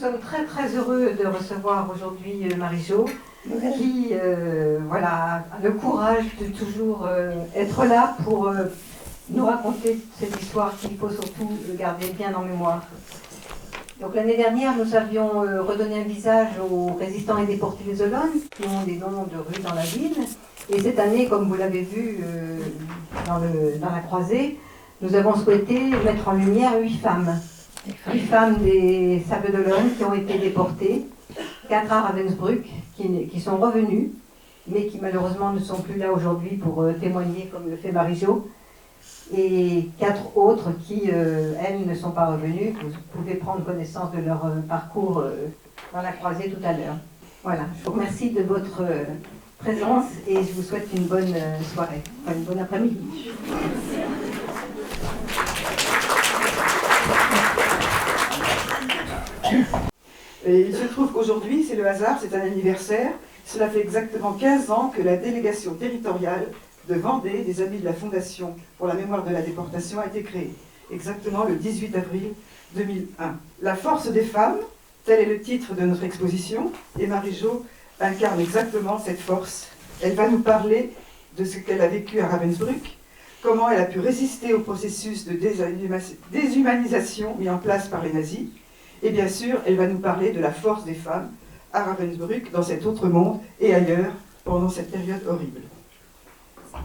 sommes très très heureux de recevoir aujourd'hui Marie-Jo, qui a le courage de toujours être là pour nous raconter cette histoire qu'il faut surtout garder bien en mémoire. Donc l'année dernière, nous avions redonné un visage aux résistants et déportés des Olonnes, qui ont des noms de rues dans la ville. Et cette année, comme vous l'avez vu dans la croisée, nous avons souhaité mettre en lumière 8 femmes. 8 femmes des Sables d'Olonne qui ont été déportées, 4 à Ravensbrück qui sont revenues, mais qui malheureusement ne sont plus là aujourd'hui pour témoigner comme le fait Marie-Jo, et 4 autres qui, elles, ne sont pas revenues. Vous pouvez prendre connaissance de leur parcours dans la croisée tout à l'heure. Voilà, je vous remercie de votre présence et je vous souhaite une bonne soirée, enfin une bonne après-midi. Et il se trouve qu'aujourd'hui, c'est le hasard, c'est un anniversaire. Cela fait exactement 15 ans que la délégation territoriale de Vendée des Amis de la Fondation pour la mémoire de la déportation a été créée. Exactement le 18 avril 2001. La force des femmes, tel est le titre de notre exposition, et Marie-Jo incarne exactement cette force. Elle va nous parler de ce qu'elle a vécu à Ravensbrück, comment elle a pu résister au processus de déshumanisation mis en place par les nazis. Et bien sûr, elle va nous parler de la force des femmes à Ravensbrück, dans cet autre monde et ailleurs, pendant cette période horrible.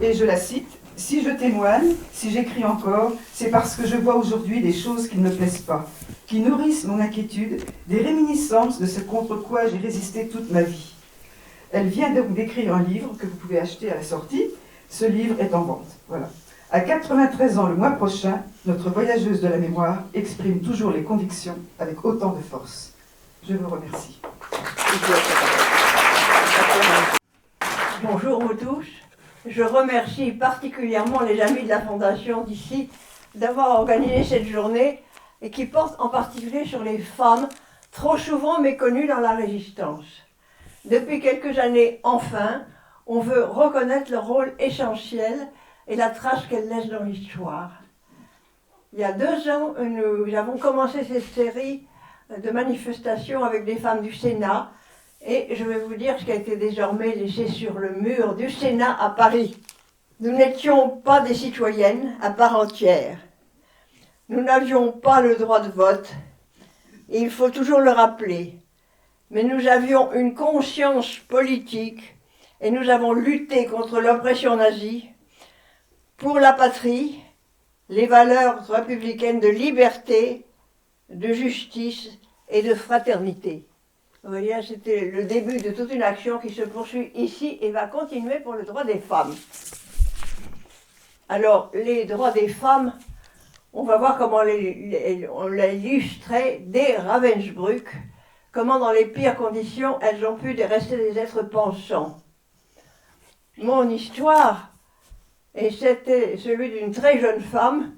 Et je la cite, « Si je témoigne, si j'écris encore, c'est parce que je vois aujourd'hui des choses qui ne me plaisent pas, qui nourrissent mon inquiétude, des réminiscences de ce contre quoi j'ai résisté toute ma vie. » Elle vient donc d'écrire un livre que vous pouvez acheter à la sortie. Ce livre est en vente. Voilà. À 93 ans le mois prochain, notre voyageuse de la mémoire exprime toujours les convictions avec autant de force. Je vous remercie. Bonjour vous tous. Je remercie particulièrement les amis de la Fondation d'ici d'avoir organisé cette journée et qui porte en particulier sur les femmes trop souvent méconnues dans la résistance. Depuis quelques années, enfin, on veut reconnaître leur rôle essentiel et la trace qu'elles laissent dans l'histoire. Il y a 2 ans, nous avons commencé cette série de manifestations avec des femmes du Sénat et je vais vous dire ce qui a été désormais laissé sur le mur du Sénat à Paris. Nous n'étions pas des citoyennes à part entière. Nous n'avions pas le droit de vote, et il faut toujours le rappeler. Mais nous avions une conscience politique et nous avons lutté contre l'oppression nazie pour la patrie, les valeurs républicaines de liberté, de justice et de fraternité. Vous voyez, c'était le début de toute une action qui se poursuit ici et va continuer pour le droit des femmes. Alors, les droits des femmes, on va voir comment on l'a illustré dès Ravensbrück, comment dans les pires conditions elles ont pu rester des êtres pensants. Mon histoire, et c'était celui d'une très jeune femme,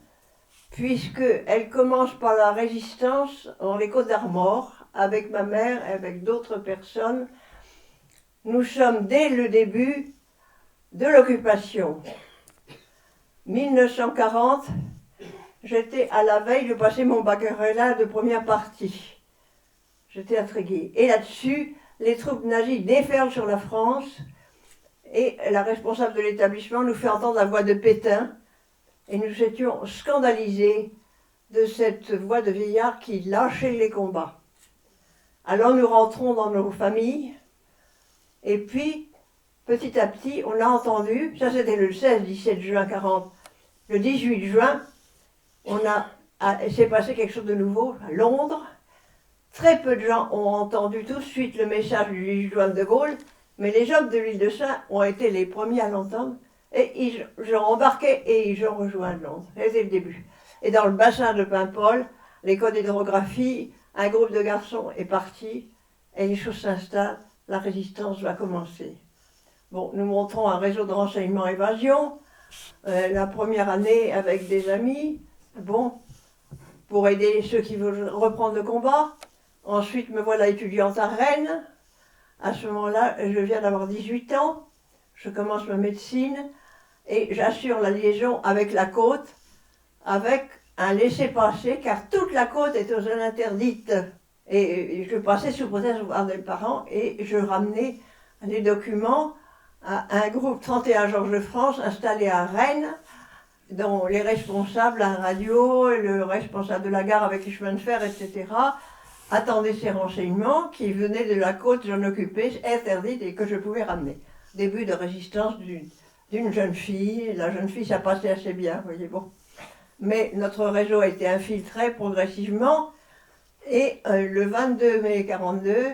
puisqu'elle commence par la résistance dans les Côtes-d'Armor, avec ma mère et avec d'autres personnes. Nous sommes dès le début de l'occupation. 1940, j'étais à la veille de passer mon baccalauréat de première partie. J'étais à Tréguier. Et là-dessus, les troupes nazies déferlent sur la France et la responsable de l'établissement nous fait entendre la voix de Pétain et nous étions scandalisés de cette voix de vieillard qui lâchait les combats. Alors nous rentrons dans nos familles et puis petit à petit on a entendu, ça c'était le 16-17 juin 40, le 18 juin, s'est passé quelque chose de nouveau à Londres. Très peu de gens ont entendu tout de suite le message du général de Gaulle, mais les hommes de l'île de Sein ont été les premiers à l'entendre, et ils ont embarqué et ils ont rejoint Londres. C'était le début. Et dans le bassin de Paimpol, l'école d'hydrographie, un groupe de garçons est parti, et les choses s'installent, la résistance va commencer. Bon, nous montrons un réseau de renseignement évasion, la première année avec des amis, bon, pour aider ceux qui veulent reprendre le combat. Ensuite, me voilà étudiante à Rennes. À ce moment-là, je viens d'avoir 18 ans. Je commence ma médecine et j'assure la liaison avec la côte, avec un laissez-passer, car toute la côte est aux zones interdites. Et je passais sous prétexte de voir des parents et je ramenais les documents à un groupe 31 Georges de France installé à Rennes, dont les responsables, la radio, le responsable de la gare avec les chemins de fer, etc., attendaient ces renseignements qui venaient de la côte non occupée, interdite et que je pouvais ramener. Début de résistance d'une jeune fille. La jeune fille, ça passait assez bien, voyez, bon. Mais notre réseau a été infiltré progressivement et le 22 mai 1942,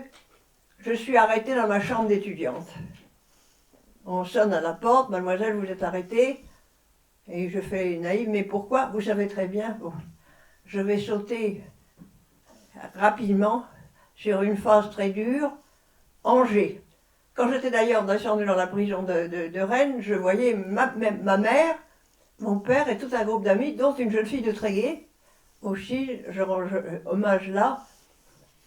je suis arrêtée dans ma chambre d'étudiante. On sonne à la porte, mademoiselle, vous êtes arrêtée. Et je fais naïve, mais pourquoi? Vous savez très bien. Bon, je vais sauter rapidement sur une phase très dure, Angers. Quand j'étais d'ailleurs descendue dans la prison de Rennes, je voyais ma mère, mon père et tout un groupe d'amis, dont une jeune fille de Tréguier. Aussi, je rends hommage là.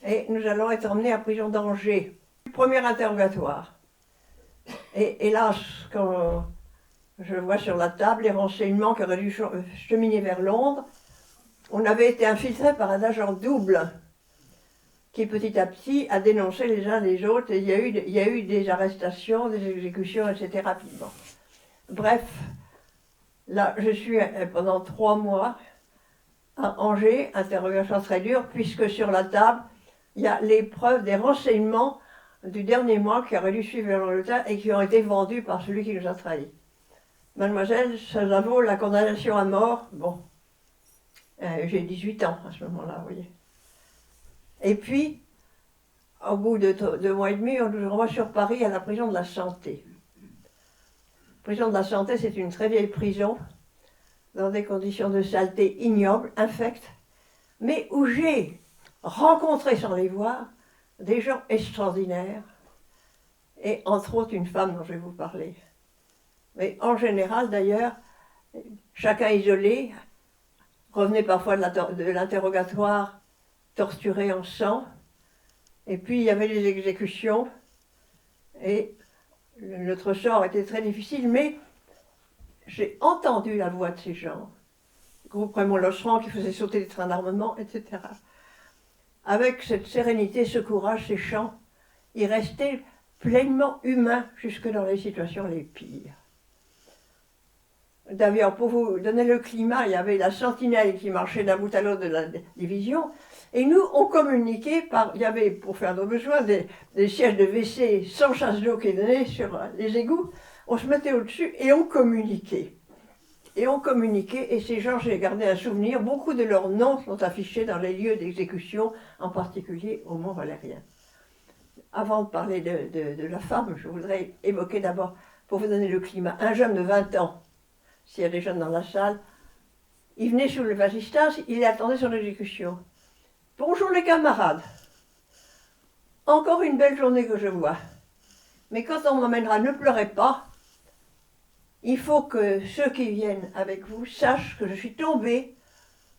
Et nous allons être emmenés à la prison d'Angers. Premier interrogatoire. Et hélas, quand je vois sur la table les renseignements qui auraient dû cheminer vers Londres, on avait été infiltrés par un agent double qui petit à petit a dénoncé les uns les autres et il y a eu des arrestations, des exécutions, etc. rapidement. Bref, là je suis pendant 3 mois à Angers, interrogation très dure, puisque sur la table, il y a les preuves des renseignements du dernier mois qui auraient dû suivre l'Angleterre et qui ont été vendus par celui qui nous a trahis. Mademoiselle, ça vaut la condamnation à mort. Bon, j'ai 18 ans à ce moment-là, vous voyez. Et puis, au bout de 2 mois et demi, on nous renvoie sur Paris à la prison de la Santé. La prison de la Santé, c'est une très vieille prison, dans des conditions de saleté ignobles, infectes, mais où j'ai rencontré, sans les voir, des gens extraordinaires, et entre autres une femme dont je vais vous parler. Mais en général, d'ailleurs, chacun isolé, revenait parfois de l'interrogatoire torturé en sang, et puis il y avait les exécutions, et notre sort était très difficile, mais j'ai entendu la voix de ces gens, le groupe Raymond Losserand qui faisait sauter les trains d'armement, etc. Avec cette sérénité, ce courage, ces chants, ils restaient pleinement humains jusque dans les situations les pires. D'ailleurs, pour vous donner le climat, il y avait la sentinelle qui marchait d'un bout à l'autre de la division, et nous, on communiquait par, il y avait, pour faire nos besoins, des sièges de WC sans chasse d'eau qui donnaient sur les égouts, on se mettait au-dessus et on communiquait. Et ces gens, j'ai gardé un souvenir, beaucoup de leurs noms sont affichés dans les lieux d'exécution, en particulier au Mont-Valérien. Avant de parler de la femme, je voudrais évoquer d'abord, pour vous donner le climat, un jeune de 20 ans, s'il y a des jeunes dans la salle, il venait sous le vasistas, il attendait son exécution. Bonjour les camarades, encore une belle journée que je vois, mais quand on m'emmènera, ne pleurez pas, il faut que ceux qui viennent avec vous sachent que je suis tombée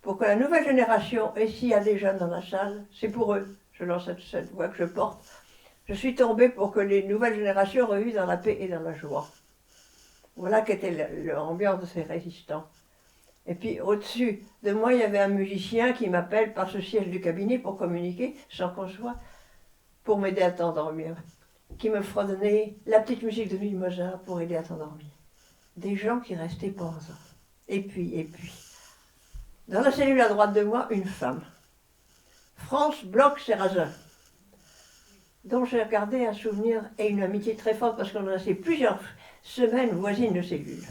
pour que la nouvelle génération, et s'il y a des jeunes dans la salle, c'est pour eux, je lance cette voix que je porte, je suis tombée pour que les nouvelles générations revivent dans la paix et dans la joie. Voilà qu'était l'ambiance de ces résistants. Et puis au-dessus de moi, il y avait un musicien qui m'appelle par ce siège du cabinet pour communiquer, sans qu'on soit, pour m'aider à t'endormir, qui me fredonnait la petite musique de Louis Mozart pour aider à t'endormir. Des gens qui restaient pensants. Et puis, dans la cellule à droite de moi, une femme. France Bloch-Serrazin, dont j'ai gardé un souvenir et une amitié très forte parce qu'on a resté plusieurs semaines voisines de cellule.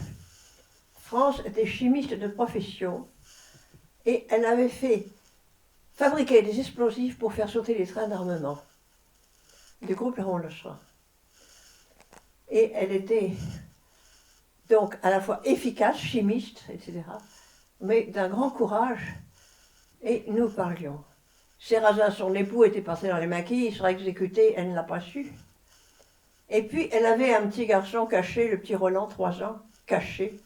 France était chimiste de profession et elle avait fait fabriquer des explosifs pour faire sauter les trains d'armement du groupe Raymond Losserand. Et elle était donc à la fois efficace, chimiste, etc., mais d'un grand courage, et nous parlions. Serrazin, son époux, était passé dans les maquis, il sera exécuté, elle ne l'a pas su. Et puis, elle avait un petit garçon caché, le petit Roland, 3 ans, caché.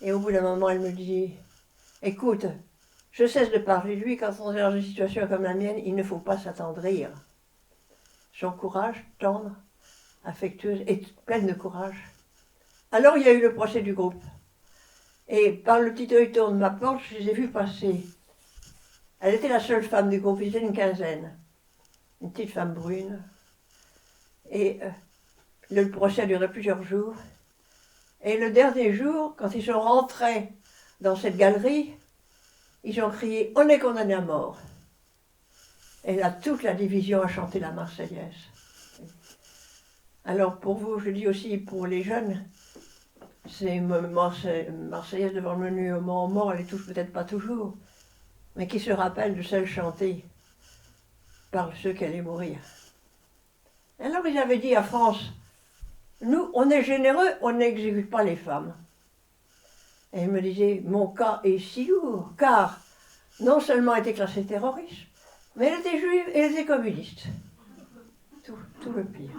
Et au bout d'un moment, elle me dit, écoute, je cesse de parler de lui, quand on est dans une situation comme la mienne, il ne faut pas s'attendrir. Son courage, tendre, affectueuse et pleine de courage. Alors, il y a eu le procès du groupe. Et par le petit œilleton de ma porte, je les ai vus passer. Elle était la seule femme du groupe, ils étaient une quinzaine. Une petite femme brune. Et le procès a duré plusieurs jours. Et le dernier jour, quand ils sont rentrés dans cette galerie, ils ont crié « On est condamné à mort ». Et là, toute la division a chanté la Marseillaise. Alors pour vous, je dis aussi pour les jeunes, c'est Marseillaise devant le monument aux morts, elle les touche peut-être pas toujours, mais qui se rappellent de celle chantée par ceux qui allaient mourir. Alors ils avaient dit à France, nous, on est généreux, on n'exécute pas les femmes. Et il me disait, mon cas est si lourd, car non seulement elle était classée terroriste, mais elle était juive et elle était communiste. Tout le pire.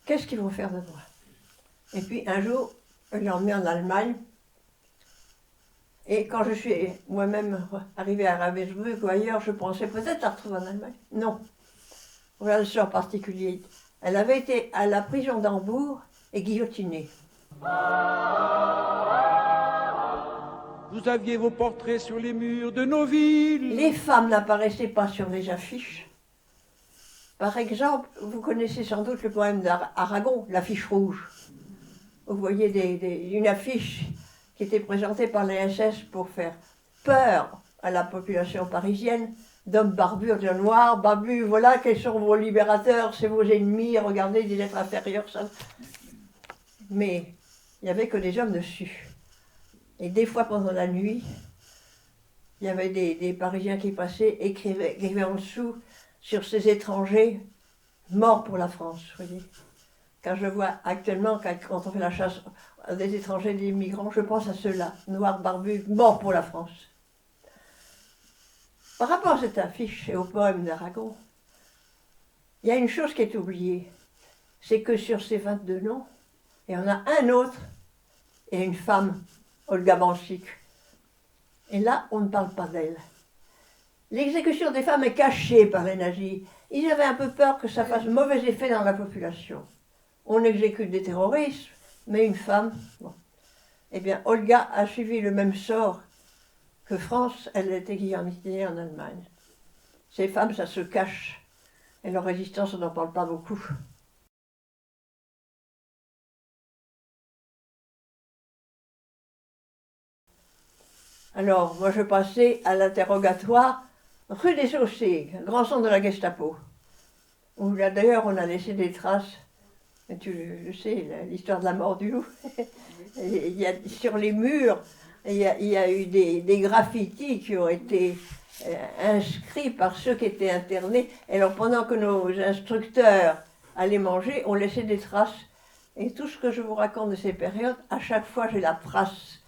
Qu'est-ce qu'ils vont faire de moi? Et puis un jour, je l'ai emmené en Allemagne. Et quand je suis moi-même arrivée à Ravensbrück ou ailleurs, je pensais peut-être la retrouver en Allemagne. Non. Voilà le sort particulier. Elle avait été à la prison d'Hambourg et guillotinée. Vous aviez vos portraits sur les murs de nos villes. Les femmes n'apparaissaient pas sur les affiches. Par exemple, vous connaissez sans doute le poème d'Aragon, l'affiche rouge. Vous voyez une affiche qui était présentée par les SS pour faire peur à la population parisienne, d'hommes barbus, de noirs, barbus, voilà, quels sont vos libérateurs, c'est vos ennemis, regardez des êtres inférieurs. Ça. Mais il n'y avait que des hommes dessus. Et des fois pendant la nuit, il y avait des Parisiens qui passaient, écrivaient en dessous sur ces étrangers morts pour la France, vous voyez. Quand je vois actuellement, quand on fait la chasse des étrangers, des migrants, je pense à ceux-là, noirs, barbus, morts pour la France. Par rapport à cette affiche et au poème d'Aragon, il y a une chose qui est oubliée, c'est que sur ces 22 noms, il y en a un autre et une femme, Olga Bansik. Et là, on ne parle pas d'elle. L'exécution des femmes est cachée par les nazis. Ils avaient un peu peur que ça fasse mauvais effet dans la population. On exécute des terroristes, mais une femme... Bon. Eh bien, Olga a suivi le même sort que France, elle était guillotinée en Allemagne. Ces femmes, ça se cache. Et leur résistance, on n'en parle pas beaucoup. Alors, moi, je passais à l'interrogatoire rue des Chaussées, grand centre de la Gestapo. Où là, d'ailleurs, on a laissé des traces. Tu sais, l'histoire de la mort du loup. Il y a, sur les murs, il y a eu des graffitis qui ont été inscrits par ceux qui étaient internés. Et alors, pendant que nos instructeurs allaient manger, on laissait des traces. Et tout ce que je vous raconte de ces périodes, à chaque fois, j'ai la trace.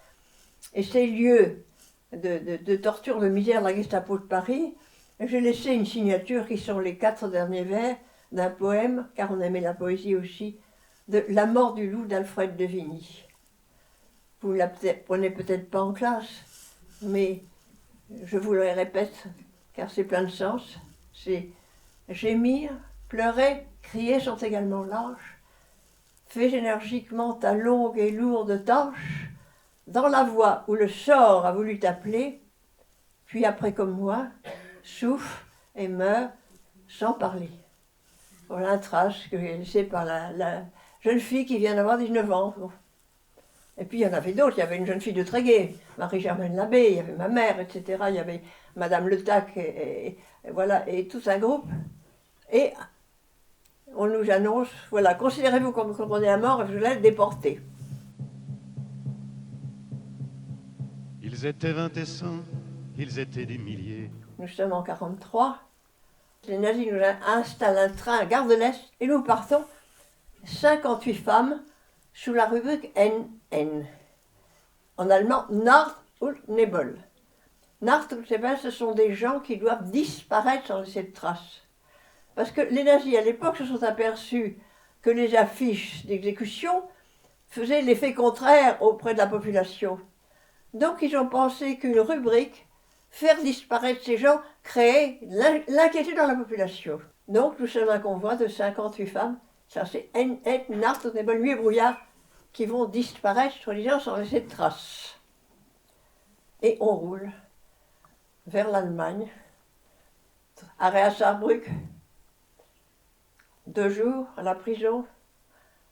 Et ces lieux de torture, de misère de la Gestapo de Paris, j'ai laissé une signature qui sont les 4 derniers vers d'un poème, car on aimait la poésie aussi, de La mort du loup d'Alfred de Vigny. Vous ne la prenez peut-être pas en classe, mais je vous le répète, car c'est plein de sens. C'est gémir, pleurer, crier sont également lâches. Fais énergiquement ta longue et lourde tâche, dans la voie où le sort a voulu t'appeler, puis après comme moi, souffle et meurt sans parler. Voilà un trace que j'ai laissé par la jeune fille qui vient d'avoir 19 ans. Et puis il y en avait d'autres, il y avait une jeune fille de Tréguier, Marie-Germaine Labbé, il y avait ma mère, etc. Il y avait Madame Le Tac, et voilà, et tout un groupe. Et on nous annonce, voilà, considérez-vous comme condamné à mort et vous allez être déporté. Ils étaient 20 et 100, ils étaient des milliers. Nous sommes en 1943. Les nazis nous installent un train à Gare de l'Est et nous partons 58 femmes sous la rubrique NN. En allemand, Nacht und Nebel. Nacht und Nebel, ce sont des gens qui doivent disparaître sans laisser de traces. Parce que les nazis, à l'époque, se sont aperçus que les affiches d'exécution faisaient l'effet contraire auprès de la population. Donc ils ont pensé qu'une rubrique, faire disparaître ces gens, créait l'inquiétude dans la population. Donc nous sommes un convoi de 58 femmes, ça c'est Nacht und Nebel, nuit et brouillard, qui vont disparaître, soi-disant, sans laisser de traces. Et on roule. vers l'Allemagne, arrêt à Saarbrück, 2 jours à la prison,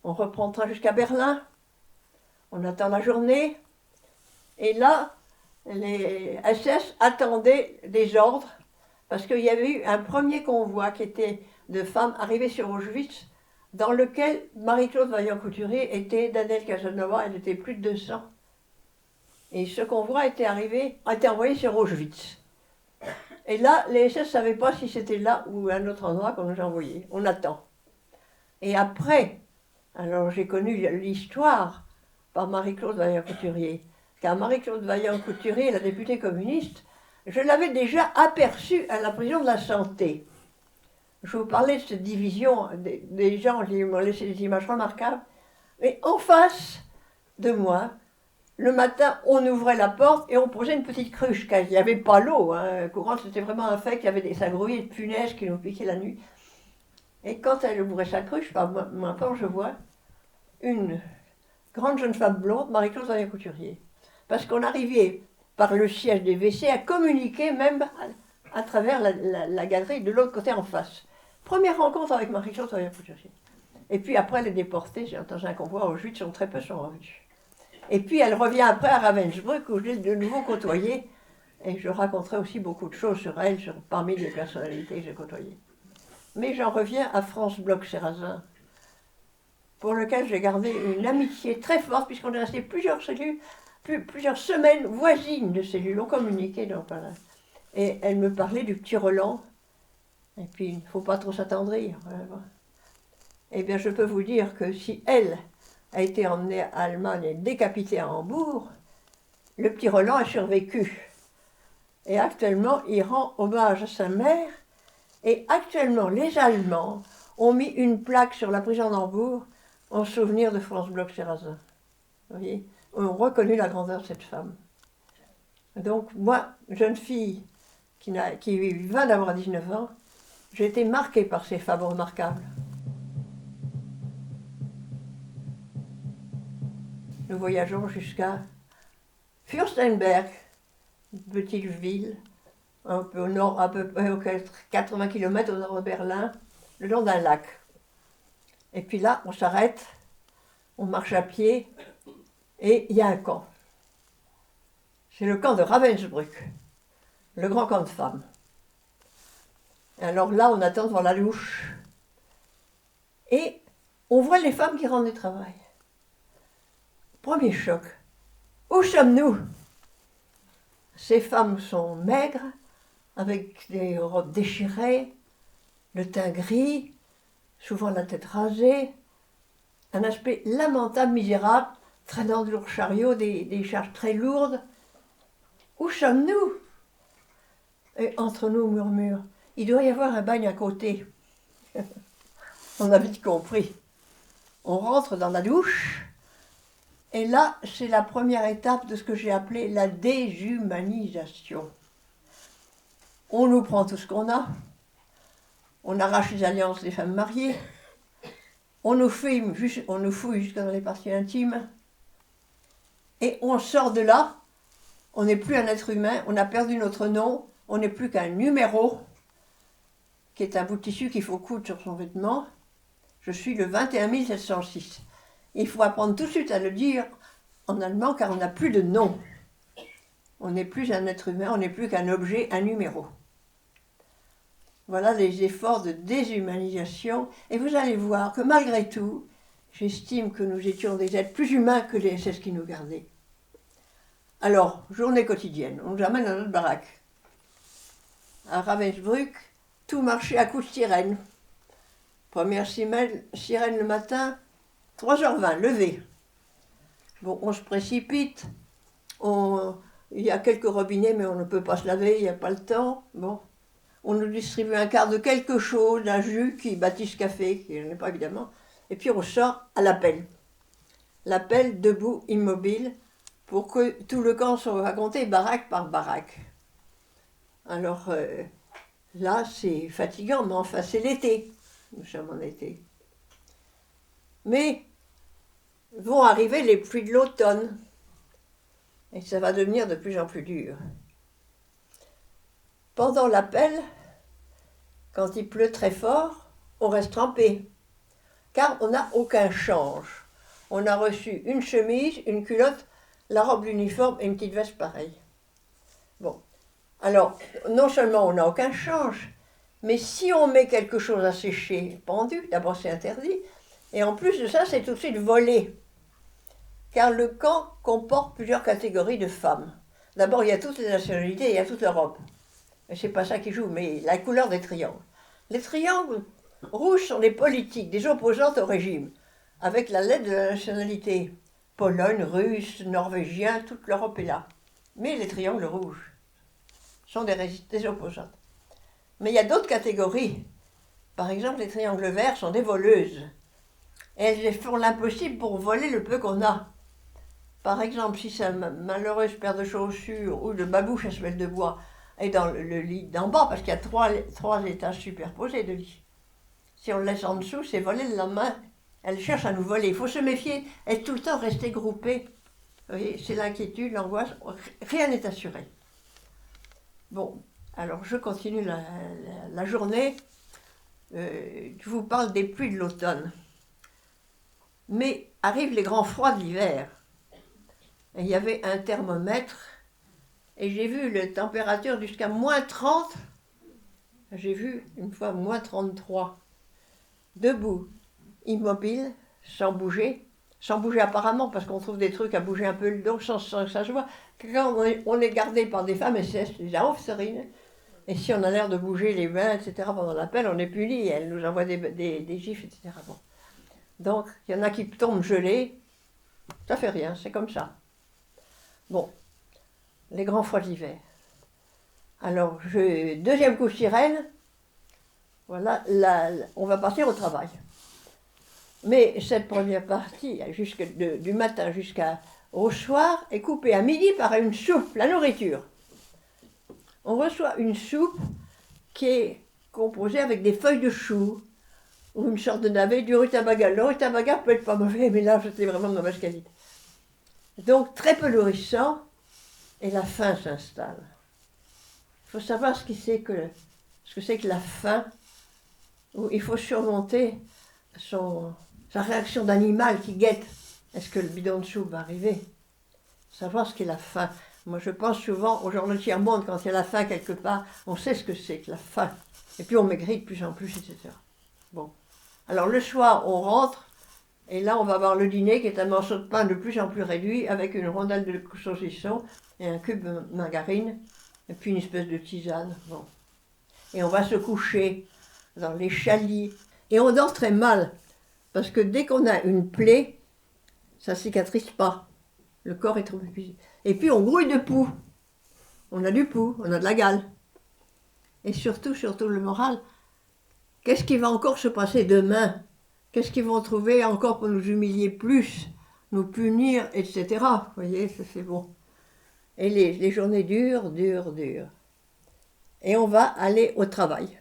on reprend le train jusqu'à Berlin, on attend la journée, et là, les SS attendaient des ordres, parce qu'il y avait eu un premier convoi qui était de femmes arrivées sur Auschwitz, dans lequel Marie-Claude Vaillant-Couturier était, Daniel Casanova, elle était plus de 200. Et ce convoi a été envoyé sur Auschwitz. Et là, les SS ne savaient pas si c'était là ou un autre endroit qu'on nous a envoyé. On attend. Et après, alors j'ai connu l'histoire par Marie-Claude Vaillant-Couturier. Car Marie-Claude Vaillant-Couturier, la députée communiste, je l'avais déjà aperçue à la prison de la Santé. Je vous parlais de cette division des gens qui m'ont laissé des images remarquables. Mais en face de moi, le matin, on ouvrait la porte et on posait une petite cruche, car il n'y avait pas l'eau courante, c'était vraiment un fait qu'il y avait ça grouillait de punaises qui nous piquaient la nuit. Et quand elle ouvrait sa cruche, par ma porte, je vois une grande jeune femme blonde, Marie-Claude Vaillant-Couturier. Parce qu'on arrivait par le siège des WC à communiquer même à travers la galerie de l'autre côté en face. Première rencontre avec Marie-Claude Vaillant-Couturier. Et puis après, elle est déportée dans un convoi à Auschwitz, très peu sont revenus. Et puis elle revient après à Ravensbrück, où je l'ai de nouveau côtoyée. Et je raconterai aussi beaucoup de choses sur elle, parmi les personnalités que j'ai côtoyées. Mais j'en reviens à Franz Bloch-Serrazin, pour lequel j'ai gardé une amitié très forte, puisqu'on est resté plusieurs semaines voisines de cellules, on communiquait donc voilà. Et elle me parlait du petit Roland, et puis il ne faut pas trop s'attendrir. Eh bien je peux vous dire que si elle a été emmenée à Allemagne et décapitée à Hambourg, le petit Roland a survécu. Et actuellement, il rend hommage à sa mère, et actuellement, les Allemands ont mis une plaque sur la prison d'Hambourg en souvenir de Franz Bloch-Serrazin. Vous voyez, ont reconnu la grandeur de cette femme. Donc moi, jeune fille qui vient d'avoir 19 ans, j'ai été marquée par ces femmes remarquables. Nous voyageons jusqu'à Fürstenberg, une petite ville, un peu au nord, à peu près 80 km au nord de Berlin, le long d'un lac. Et puis là, on s'arrête, on marche à pied, et il y a un camp. C'est le camp de Ravensbrück, le grand camp de femmes. Et alors là, on attend devant la douche, et on voit les femmes qui rentrent du travail. Premier choc. Où sommes-nous? Ces femmes sont maigres, avec des robes déchirées, le teint gris, souvent la tête rasée, un aspect lamentable, misérable, traînant de lourds chariots, des charges très lourdes. Où sommes-nous? Et entre nous murmure, il doit y avoir un bagne à côté. On a vite compris. On rentre dans la douche, et là, c'est la première étape de ce que j'ai appelé la déshumanisation. On nous prend tout ce qu'on a, on arrache les alliances des femmes mariées, on nous fouille jusque dans les parties intimes, et on sort de là, on n'est plus un être humain, on a perdu notre nom, on n'est plus qu'un numéro, qui est un bout de tissu qu'il faut coudre sur son vêtement. Je suis le 21 706. Il faut apprendre tout de suite à le dire en allemand, car on n'a plus de nom. On n'est plus un être humain, on n'est plus qu'un objet, un numéro. Voilà les efforts de déshumanisation. Et vous allez voir que malgré tout, j'estime que nous étions des êtres plus humains que les SS qui nous gardaient. Alors, journée quotidienne, on nous amène à notre baraque. À Ravensbrück, tout marchait à coups de sirène. Première sirène le matin, 3h20, levé. Bon, on se précipite, il y a quelques robinets, mais on ne peut pas se laver, il n'y a pas le temps. Bon, on nous distribue un quart de quelque chose, d'un jus qui baptise café, qui n'en est pas évidemment, et puis on sort à l'appel. L'appel debout, immobile, pour que tout le camp soit raconté baraque par baraque. Alors là, c'est fatigant, mais enfin, c'est l'été. Nous sommes en été. Mais vont arriver les pluies de l'automne. Et ça va devenir de plus en plus dur. pendant l'appel, quand il pleut très fort, on reste trempé, car on n'a aucun change. On a reçu une chemise, une culotte, la robe d'uniforme et une petite veste pareille. Bon, alors, non seulement on n'a aucun change, mais si on met quelque chose à sécher pendu, d'abord c'est interdit, et en plus de ça, c'est tout de suite volé. Car le camp comporte plusieurs catégories de femmes. D'abord, il y a toutes les nationalités, il y a toute l'Europe. Et c'est pas ça qui joue, mais la couleur des triangles. Les triangles rouges sont les politiques, des opposantes au régime, avec la lettre de la nationalité. Pologne, Russe, Norvégien, toute l'Europe est là. Mais les triangles rouges sont des opposantes. Mais il y a d'autres catégories. Par exemple, les triangles verts sont des voleuses. Et elles font l'impossible pour voler le peu qu'on a. Par exemple, si sa malheureuse paire de chaussures ou de babouche à semelle de bois est dans le lit d'en bas, parce qu'il y a trois étages superposés de lit. Si on le laisse en dessous, c'est volé le lendemain. Elle cherche à nous voler. Il faut se méfier, être tout le temps resté groupé. Vous voyez, c'est l'inquiétude, l'angoisse, rien n'est assuré. Bon, alors je continue la journée. Je vous parle des pluies de l'automne. Mais arrivent les grands froids de l'hiver. Et il y avait un thermomètre et j'ai vu la température jusqu'à moins 30. J'ai vu une fois moins 33. Debout, immobile, sans bouger apparemment parce qu'on trouve des trucs à bouger un peu le dos sans que ça se voit. Quand on est gardé par des femmes SS, des Aufseherinnen, et si on a l'air de bouger les mains, etc. pendant l'appel, on est puni, elles nous envoient des gifs, etc. Bon. Donc, il y en a qui tombent gelés, ça fait rien, c'est comme ça. Bon, les grands froids d'hiver. Alors, deuxième coup de sirène, voilà, on va partir au travail. Mais cette première partie, du matin jusqu'au soir, est coupée à midi par une soupe, la nourriture. On reçoit une soupe qui est composée avec des feuilles de chou, ou une sorte de navet, du rutabaga. Le rutabaga peut être pas mauvais, mais là, c'était vraiment de mauvaise qualité. Donc, très peu nourrissant, et la faim s'installe. Il faut savoir ce que c'est que la faim, où il faut surmonter sa réaction d'animal qui guette. Est-ce que le bidon de soupe va arriver? Savoir ce qu'est la faim. Moi, je pense souvent aux gens de tiers-monde, quand il y a la faim quelque part, on sait ce que c'est que la faim. Et puis on maigrit de plus en plus, etc. Bon. Alors le soir, on rentre, et là, on va avoir le dîner, qui est un morceau de pain de plus en plus réduit, avec une rondelle de saucisson, et un cube de margarine, et puis une espèce de tisane. Bon. Et on va se coucher dans les chalits. Et on dort très mal, parce que dès qu'on a une plaie, ça cicatrise pas. Le corps est trop épuisé. Et puis on grouille de poux. On a du poux, on a de la gale. Et surtout le moral. Qu'est-ce qui va encore se passer demain? Qu'est-ce qu'ils vont trouver encore pour nous humilier plus, nous punir, etc. Vous voyez, c'est bon. Et les journées durent. Et on va aller au travail.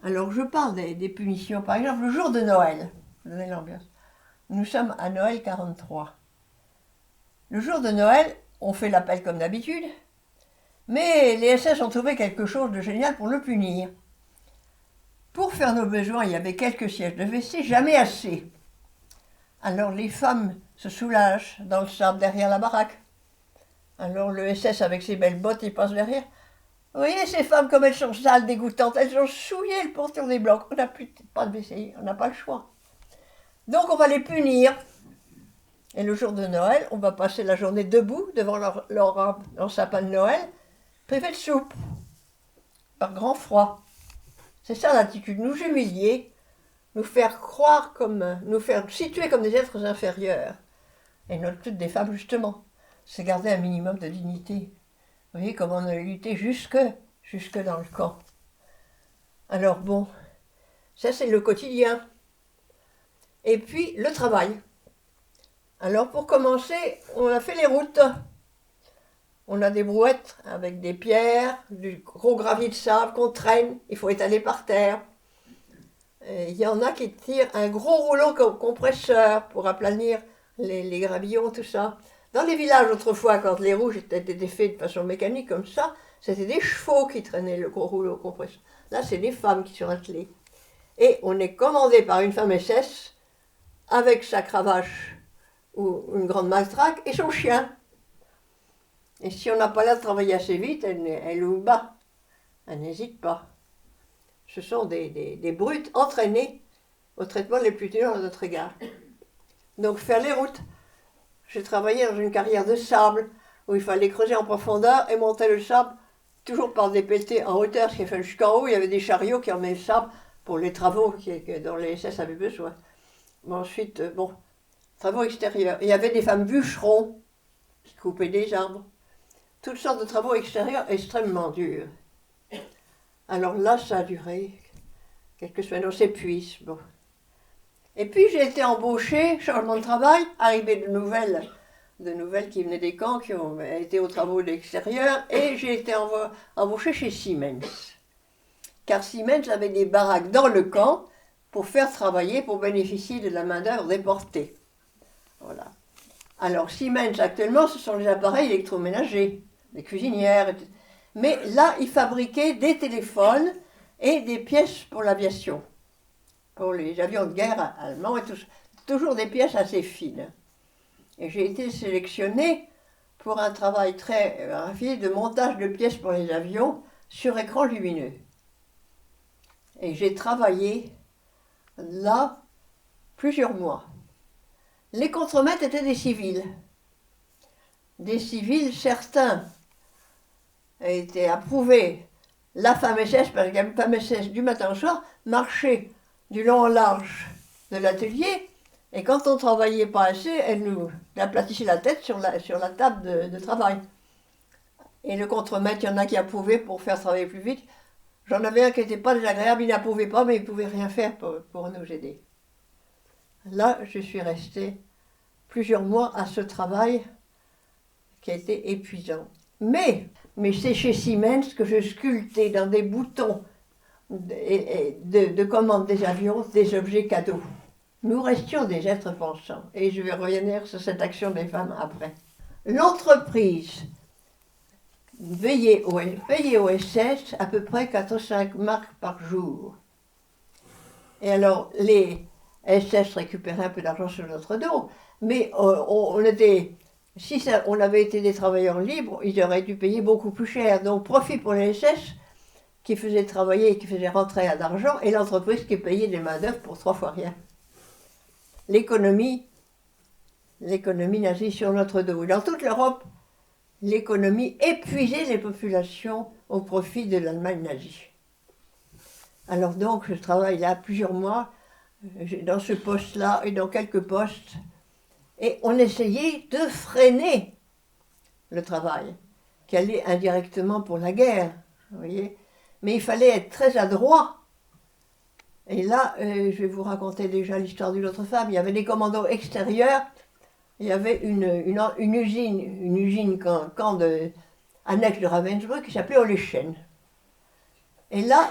Alors je parle des punitions. Par exemple, le jour de Noël. Vous donnez l'ambiance. Nous sommes à Noël 43. Le jour de Noël, on fait l'appel comme d'habitude, mais les SS ont trouvé quelque chose de génial pour le punir. Pour faire nos besoins, il y avait quelques sièges de WC, jamais assez. Alors les femmes se soulagent dans le sable derrière la baraque. Alors le SS avec ses belles bottes, il passe derrière. Vous voyez ces femmes comme elles sont sales, dégoûtantes, elles ont souillé le porteur des blocs. On n'a pas de WC, on n'a pas le choix. Donc on va les punir. Et le jour de Noël, on va passer la journée debout devant leur sapin de Noël, privé de soupe, par grand froid. C'est ça l'attitude, nous humilier, nous faire nous faire situer comme des êtres inférieurs. Et notre lutte des femmes, justement, c'est garder un minimum de dignité. Vous voyez comment on a lutté jusque dans le camp. Alors bon, ça c'est le quotidien. Et puis le travail. Alors pour commencer, on a fait les routes. On a des brouettes avec des pierres, du gros gravier de sable qu'on traîne, il faut étaler par terre. Il y en a qui tirent un gros rouleau compresseur pour aplanir les gravillons, tout ça. Dans les villages autrefois, quand les roues étaient faits de façon mécanique comme ça, c'était des chevaux qui traînaient le gros rouleau compresseur. Là, c'est des femmes qui sont attelées. Et on est commandé par une femme SS avec sa cravache ou une grande matraque et son chien. Et si on n'a pas l'air de travailler assez vite, elle nous bat. Elle n'hésite pas. Ce sont des brutes entraînées au traitement les plus durs à notre égard. Donc faire les routes. J'ai travaillé dans une carrière de sable où il fallait creuser en profondeur et monter le sable toujours par des pelletés en hauteur, ce qui fait jusqu'en haut. Il y avait des chariots qui emmenaient le sable pour les travaux dont les SS avaient besoin. Mais ensuite, travaux extérieurs. Il y avait des femmes bûcherons qui coupaient des arbres. Toutes sortes de travaux extérieurs extrêmement durs. Alors là, ça a duré quelques semaines, on s'épuise. Bon. Et puis j'ai été embauchée, changement de travail, arrivée de nouvelles qui venaient des camps, qui ont été aux travaux de l'extérieur, et j'ai été embauchée chez Siemens. Car Siemens avait des baraques dans le camp pour faire travailler, pour bénéficier de la main-d'œuvre déportée. Voilà. Alors Siemens actuellement, ce sont les appareils électroménagers, les cuisinières, etc. Mais là, ils fabriquaient des téléphones et des pièces pour l'aviation, pour les avions de guerre allemands et tout ça. Toujours des pièces assez fines. Et j'ai été sélectionnée pour un travail très raffiné de montage de pièces pour les avions sur écran lumineux. Et j'ai travaillé là plusieurs mois. Les contremaîtres étaient des civils. Des civils, certains étaient approuvés. La femme SS, parce qu'il y a une femme SS du matin au soir, marchait du long au large de l'atelier, et quand on ne travaillait pas assez, elle nous aplatissait la tête sur la table de travail. Et le contremaître, il y en a qui approuvaient pour faire travailler plus vite. J'en avais un qui n'était pas désagréable, il n'approuvait pas, mais il ne pouvait rien faire pour nous aider. Là, je suis restée plusieurs mois à ce travail qui a été épuisant. Mais c'est chez Siemens que je sculptais dans des boutons de commande des avions des objets cadeaux. Nous restions des êtres pensants, et je vais revenir sur cette action des femmes après. L'entreprise payait au SS à peu près 4 ou 5 marques par jour. Et alors, les SS récupéraient un peu d'argent sur notre dos, mais si on avait été des travailleurs libres, ils auraient dû payer beaucoup plus cher. Donc, profit pour les SS qui faisaient travailler et qui faisaient rentrer d'argent, et l'entreprise qui payait des main-d'œuvre pour 3 fois rien. L'économie nazie sur notre dos. Et dans toute l'Europe, l'économie épuisait les populations au profit de l'Allemagne nazie. Alors donc, je travaille là plusieurs mois, dans ce poste-là et dans quelques postes, et on essayait de freiner le travail, qui allait indirectement pour la guerre, vous voyez. Mais il fallait être très adroit. Et là, je vais vous raconter déjà l'histoire d'une autre femme. Il y avait des commandos extérieurs. Il y avait une usine camp annexe de Ravensbrück qui s'appelait Oleschen. Et là,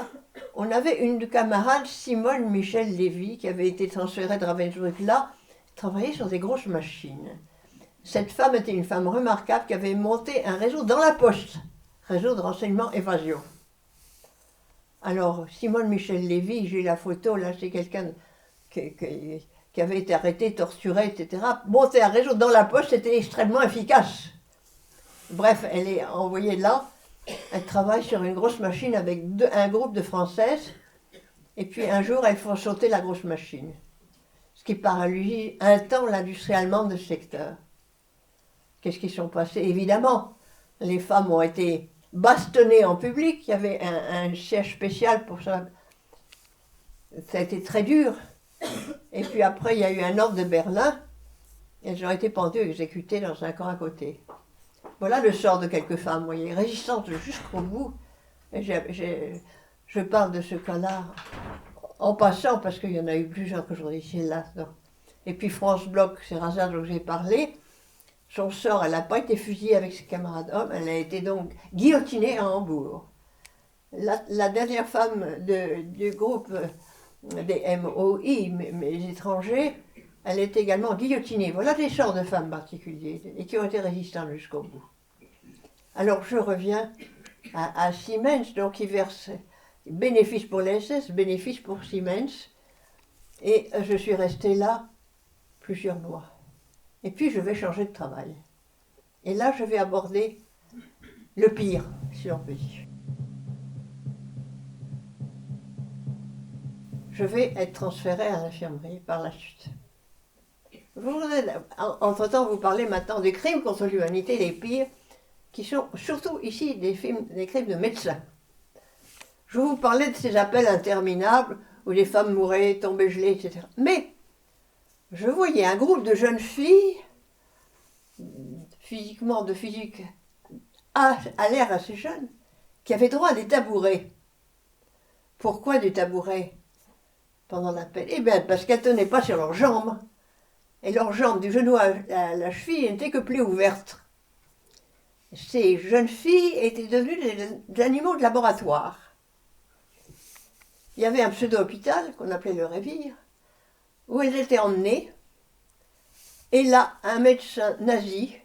on avait une camarade, Simone Michel Lévy, qui avait été transférée de Ravensbrück là, travaillait sur des grosses machines. Cette femme était une femme remarquable qui avait monté un réseau dans la poste, réseau de renseignement évasion. Alors, Simone Michel Lévy, j'ai la photo, là, c'est quelqu'un qui avait été arrêté, torturé, etc. Monter un réseau dans la poste, c'était extrêmement efficace. Bref, elle est envoyée là, elle travaille sur une grosse machine avec un groupe de Françaises, et puis un jour, elles font sauter la grosse machine. Ce qui paralyse un temps l'industrie allemande de ce secteur. Qu'est-ce qui sont passés? Évidemment, les femmes ont été bastonnées en public, il y avait un siège spécial pour ça. Ça a été très dur. Et puis après, il y a eu un ordre de Berlin, elles ont été pendues, exécutées dans un camp à côté. Voilà le sort de quelques femmes, vous voyez, résistantes jusqu'au bout. Et je parle de ce cas-là en passant, parce qu'il y en a eu plusieurs que je voudrais ici là. Et puis France Bloch, c'est Razat dont j'ai parlé, son sort, elle n'a pas été fusillée avec ses camarades hommes, elle a été donc guillotinée à Hambourg. La dernière femme du groupe des MOI, mes étrangers, elle était également guillotinée. Voilà des sorts de femmes particuliers et qui ont été résistantes jusqu'au bout. Alors je reviens à Siemens, donc qui verse bénéfice pour l'SS, bénéfice pour Siemens. Et je suis restée là plusieurs mois. Et puis je vais changer de travail. Et là je vais aborder le pire, si on peut dire. Je vais être transférée à l'infirmerie par la suite. Entre-temps, vous parlez maintenant des crimes contre l'humanité, les pires, qui sont surtout ici des crimes de médecins. Je vous parlais de ces appels interminables où les femmes mouraient, tombaient gelées, etc. Mais je voyais un groupe de jeunes filles, de physique à l'air assez jeune, qui avaient droit à des tabourets. Pourquoi des tabourets pendant l'appel? Eh bien, parce qu'elles ne tenaient pas sur leurs jambes. Et leurs jambes, du genou à la cheville, n'étaient que plus ouvertes. Ces jeunes filles étaient devenues des animaux de laboratoire. Il y avait un pseudo-hôpital qu'on appelait le Révire, où elles étaient emmenées. Et là, un médecin nazi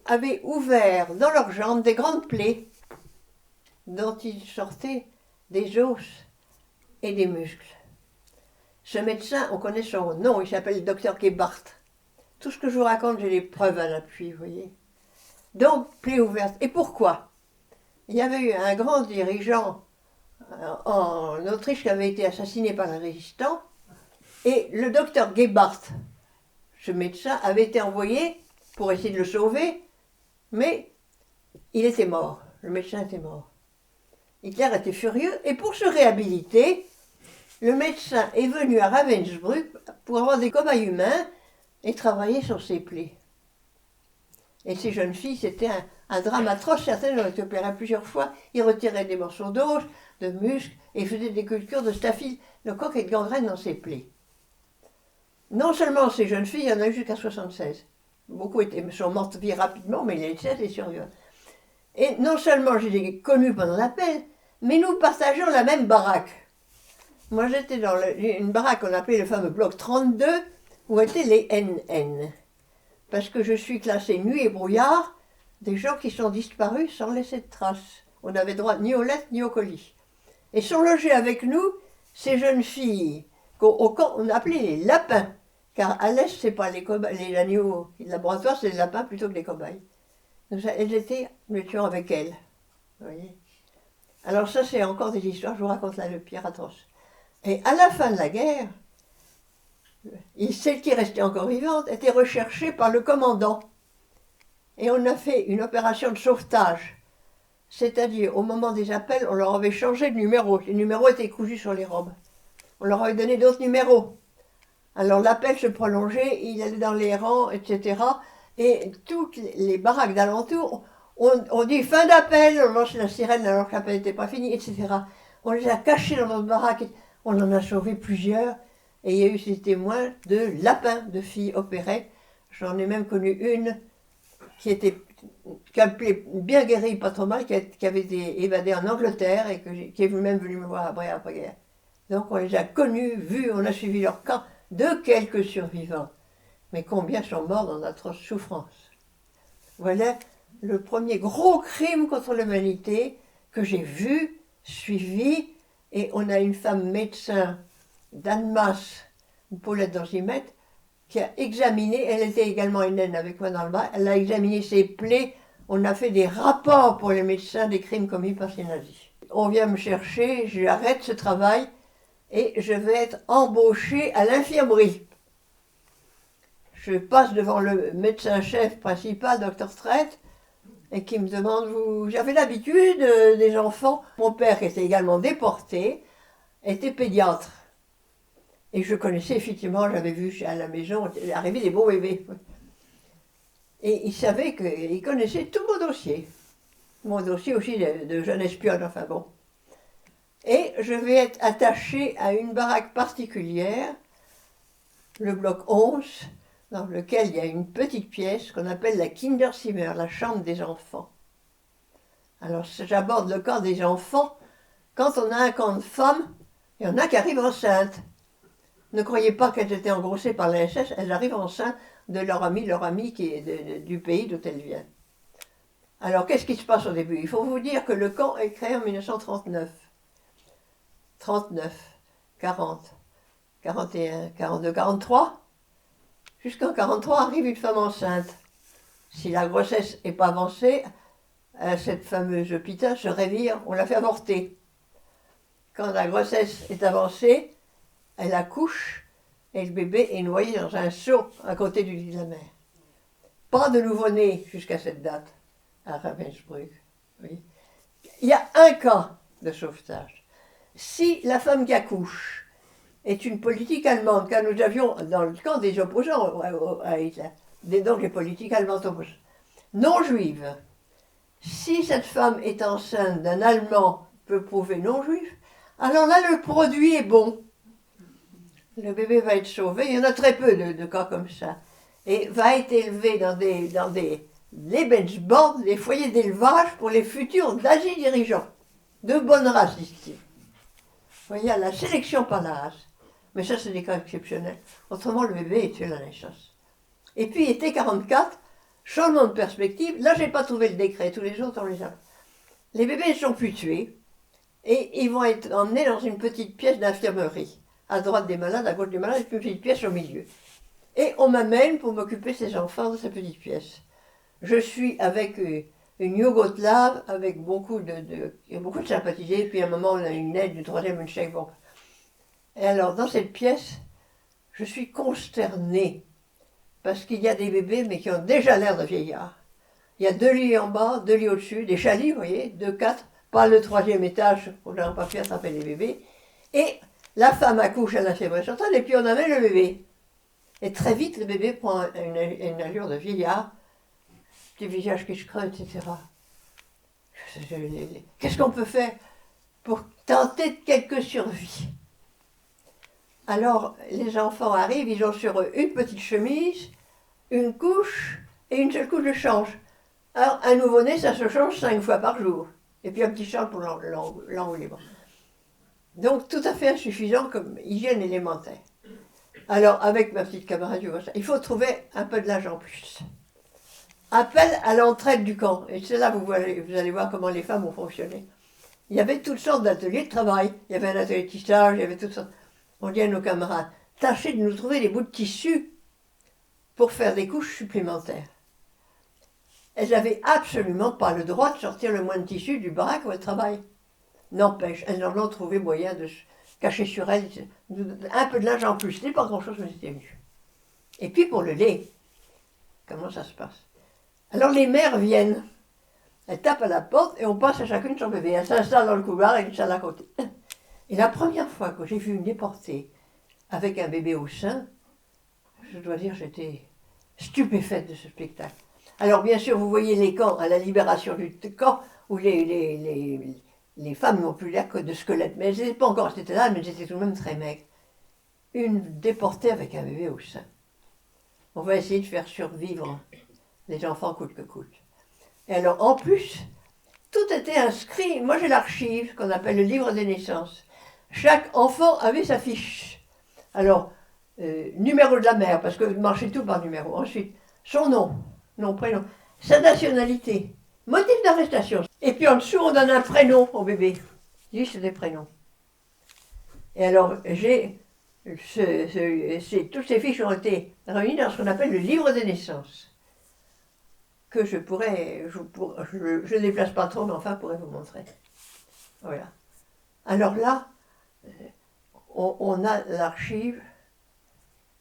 avait ouvert dans leurs jambes des grandes plaies dont il sortait des os et des muscles. Ce médecin, on connaît son nom, il s'appelle le docteur Gebhardt. Tout ce que je vous raconte, j'ai les preuves à l'appui, vous voyez. Donc, plaies ouvertes. Et pourquoi? Il y avait eu un grand dirigeant en Autriche qui avait été assassiné par les résistants, et le docteur Gebhardt, ce médecin, avait été envoyé pour essayer de le sauver, mais il était mort, le médecin était mort. Hitler était furieux, et pour se réhabiliter, le médecin est venu à Ravensbrück pour avoir des cobayes humains et travailler sur ses plaies. Et ces jeunes filles, c'était un drame atroce. Certaines ont été opérées plusieurs fois. Ils retiraient des morceaux d'os, de muscles, et faisaient des cultures de staphylocoque et de gangrène dans ses plaies. Non seulement ces jeunes filles, il y en a eu jusqu'à 76. Beaucoup sont mortes bien rapidement, mais les 7 les survivants. Et non seulement je les ai connus pendant l'appel, mais nous partageons la même baraque. Moi, j'étais dans une baraque qu'on appelait le fameux bloc 32, où étaient les NN. Parce que je suis classée nuit et brouillard, des gens qui sont disparus sans laisser de traces. On n'avait droit ni aux lettres ni aux colis. Et sont logés avec nous ces jeunes filles qu'on appelait les lapins. Car à l'Est, ce n'est pas les animaux de laboratoire, c'est les lapins plutôt que les cobayes. Nous étions avec elles. Vous voyez. Alors ça, c'est encore des histoires, je vous raconte là le pire atroce. Et à la fin de la guerre, celle qui restait encore vivante était recherchée par le commandant. Et on a fait une opération de sauvetage. C'est-à-dire, au moment des appels, on leur avait changé de numéro. Les numéros étaient cousus sur les robes. On leur avait donné d'autres numéros. Alors l'appel se prolongeait, il allait dans les rangs, etc. Et toutes les baraques d'alentour, on dit fin d'appel, on lance la sirène alors que l'appel n'était pas fini, etc. On les a cachés dans notre baraque. On en a sauvé plusieurs, et il y a eu ces témoins de lapins, de filles opérées. J'en ai même connu une qui appelait bien guérie, pas trop mal, qui avait été évadée en Angleterre et qui est même venue me voir après-guerre. Donc on les a connus, vus, on a suivi leur camp de quelques survivants. Mais combien sont morts dans d'atroces souffrances. Voilà le premier gros crime contre l'humanité que j'ai vu, suivi. Et on a une femme médecin d'Annemasse, Paulette Danzimette, qui a examiné, elle était également une naine avec moi dans le bas, elle a examiné ses plaies, on a fait des rapports pour les médecins des crimes commis par ces nazis. On vient me chercher, j'arrête ce travail et je vais être embauchée à l'infirmerie. Je passe devant le médecin-chef principal, Dr Strait, et qui me demande, vous avez l'habitude des enfants? Mon père, qui était également déporté, était pédiatre. Et je connaissais effectivement, j'avais vu à la maison arriver des beaux bébés. Et il savait qu'il connaissait tout mon dossier. Mon dossier aussi de jeune espionne, enfin bon. Et je vais être attachée à une baraque particulière, le bloc 11, dans lequel il y a une petite pièce qu'on appelle la Kinderzimmer, la chambre des enfants. Alors j'aborde le camp des enfants. Quand on a un camp de femmes, il y en a qui arrivent enceintes. Ne croyez pas qu'elles étaient engrossées par la SS, elles arrivent enceinte de leur ami qui est du pays d'où elles viennent. Alors, qu'est-ce qui se passe au début? Il faut vous dire que le camp est créé en 1939. 39, 40, 41, 42, 43. Jusqu'en 43 arrive une femme enceinte. Si la grossesse n'est pas avancée, cette fameuse pita se révire, on la fait avorter. Quand la grossesse est avancée, elle accouche et le bébé est noyé dans un seau à côté du lit de la mère. Pas de nouveau-né jusqu'à cette date à Ravensbrück. Oui. Il y a un cas de sauvetage. Si la femme qui accouche est une politique allemande, car nous avions dans le camp des opposants à Hitler, donc les politiques allemandes opposées, non juives, si cette femme est enceinte d'un Allemand peu prouvé non juif, alors là le produit est bon. Le bébé va être sauvé, il y en a très peu de cas comme ça, et va être élevé dans des Lebensborn, des foyers d'élevage pour les futurs nazis dirigeants, de bonne race, disent-ils. Vous voyez, la sélection par la race. Mais ça, c'est des cas exceptionnels. Autrement, le bébé est tué à la naissance. Et puis, été 44, changement de perspective. Là, je n'ai pas trouvé le décret. Tous les autres, on les a. Les bébés ne sont plus tués. Et ils vont être emmenés dans une petite pièce d'infirmerie. À droite des malades, à gauche des malades, une petite pièce au milieu. Et on m'amène pour m'occuper de ces enfants dans cette petite pièce. Je suis avec une yougoslave, avec beaucoup de sympathisés. Puis à un moment, on a une aide du troisième, une chèque. Bon. Et alors, dans cette pièce, je suis consternée. Parce qu'il y a des bébés, mais qui ont déjà l'air de vieillards. Il y a 2 lits en bas, 2 lits au-dessus, des chalets, vous voyez, 2, 4, pas le 3e étage, on n'aurait pas pu attraper les bébés. Et la femme accouche à l'infirmerie centrale, et puis on amène le bébé. Et très vite, le bébé prend une allure de vieillard, petit visage qui se creuse, etc. Qu'est-ce qu'on peut faire pour tenter quelques survies? Alors, les enfants arrivent, ils ont sur eux une petite chemise, une couche et une seule couche de change. Alors, un nouveau-né, ça se change 5 fois par jour. Et puis un petit change pour l'enrouler. Donc, tout à fait insuffisant comme hygiène élémentaire. Alors, avec ma petite camarade, il faut trouver un peu de linge en plus. Appel à l'entraide du camp. Et c'est là que vous allez voir comment les femmes ont fonctionné. Il y avait toutes sortes d'ateliers de travail. Il y avait un atelier de tissage, il y avait toutes sortes. On dit à nos camarades, tâchez de nous trouver des bouts de tissu pour faire des couches supplémentaires. Elles n'avaient absolument pas le droit de sortir le moins de tissu du baraque où elles travaillent. N'empêche, elles en ont trouvé moyen de se cacher sur elles un peu de linge en plus. Ce n'est pas grand-chose, mais c'était mieux. Et puis pour le lait, comment ça se passe? Alors les mères viennent, elles tapent à la porte et on passe à chacune son bébé. Elles s'installent dans le couloir et une salle à côté. Et la première fois que j'ai vu une déportée avec un bébé au sein, je dois dire, j'étais stupéfaite de ce spectacle. Alors bien sûr, vous voyez les camps à la libération du camp, où les femmes n'ont plus l'air que de squelettes, mais elles n'étaient pas encore à cet état-là, mais elles étaient tout de même très maigres. Une déportée avec un bébé au sein. On va essayer de faire survivre les enfants coûte que coûte. Et alors, en plus, tout était inscrit. Moi, j'ai l'archive, qu'on appelle le livre des naissances. Chaque enfant avait sa fiche. Alors, numéro de la mère, parce que vous marchez tout par numéro. Ensuite, son nom, prénom, sa nationalité, motif d'arrestation. Et puis en dessous, on donne un prénom au bébé. Juste des prénoms. Et alors, toutes ces fiches ont été réunies dans ce qu'on appelle le livre des naissances. Que je ne déplace pas trop, mais enfin, je pourrais vous montrer. Voilà. Alors là, on a l'archive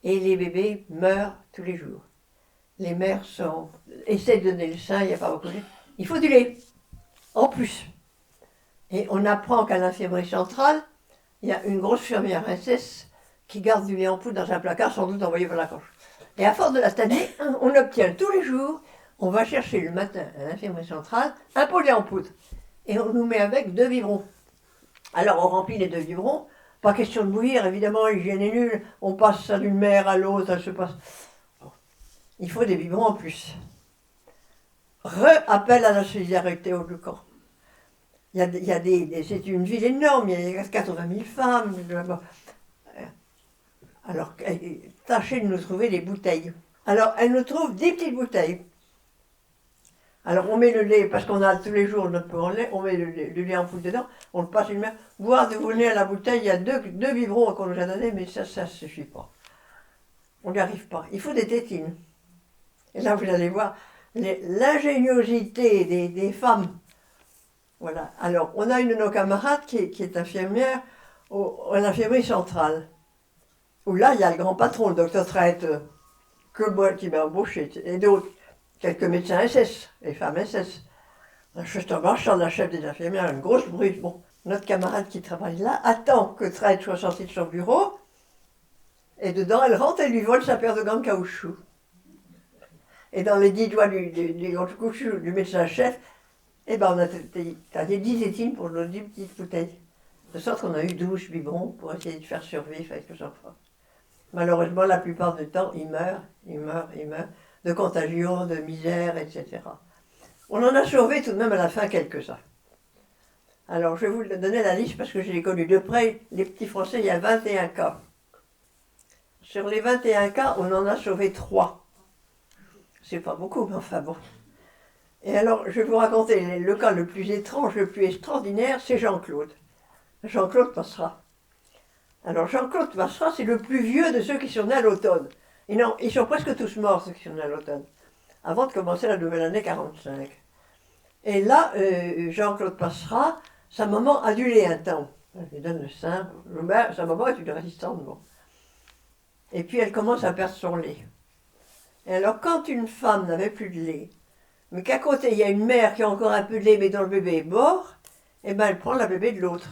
et les bébés meurent tous les jours. Les mères essaient de donner le sein, il n'y a pas beaucoup de lait. Il faut du lait, en plus. Et on apprend qu'à l'infirmerie centrale, il y a une grosse fermière SS qui garde du lait en poudre dans un placard, sans doute envoyé par la coche. Et à force de la tanner, on obtient tous les jours, on va chercher le matin à l'infirmerie centrale un pot de lait en poudre. Et on nous met avec 2 biberons. Alors on remplit les 2 biberons, pas question de bouillir, évidemment, l'hygiène est nulle, on passe ça d'une mère à l'autre, ça se passe. Il faut des biberons en plus. Appel à la solidarité au camp. C'est une ville énorme, il y a 80 000 femmes. Alors, tâchez de nous trouver des bouteilles. Alors, elle nous trouve 10 petites bouteilles. Alors, on met le lait, parce qu'on a tous les jours notre peu en lait, on met le lait en poudre dedans, on le passe une main. Boire de vos lait à la bouteille, il y a deux biberons qu'on nous a donnés, mais ça ne suffit pas. On n'y arrive pas. Il faut des tétines. Et là, vous allez voir l'ingéniosité des femmes. Voilà. Alors, on a une de nos camarades qui est infirmière à l'infirmerie centrale. Où là, il y a le grand patron, le docteur Traite, que moi qui m'a embauché, et d'autres, quelques médecins SS, les femmes SS. La Schuster-Marchand, la chef des infirmières, une grosse brute. Bon, notre camarade qui travaille là attend que Traite soit sorti de son bureau, et dedans, elle rentre et lui vole sa paire de gants de caoutchouc. Et dans les 10 doigts du gants de caoutchouc du médecin-chef, eh ben, on a taillé 10 tétines pour nos 10 petites bouteilles. De sorte qu'on a eu 12 biberons pour essayer de faire survivre avec les enfants. Malheureusement, la plupart du temps, ils meurent, de contagion, de misère, etc. On en a sauvé tout de même à la fin quelques-uns. Alors, je vais vous donner la liste parce que je l'ai connu de près. Les petits Français, il y a 21 cas. Sur les 21 cas, on en a sauvé 3. C'est pas beaucoup, mais enfin bon. Et alors, je vais vous raconter le cas le plus étrange, le plus extraordinaire, c'est Jean-Claude. Jean-Claude Passera. Alors, Jean-Claude Passera, c'est le plus vieux de ceux qui sont nés à l'automne. Et non, ils sont presque tous morts, ceux qui sont nés à l'automne, avant de commencer la nouvelle année 45. Et là, Jean-Claude Passera, sa maman a du lait un temps. Elle lui donne le sein. Sa maman est une résistante, bon. Et puis, elle commence à perdre son lait. Et alors, quand une femme n'avait plus de lait, mais qu'à côté, il y a une mère qui a encore un peu de lait, mais dont le bébé est mort, eh bien, elle prend la bébé de l'autre.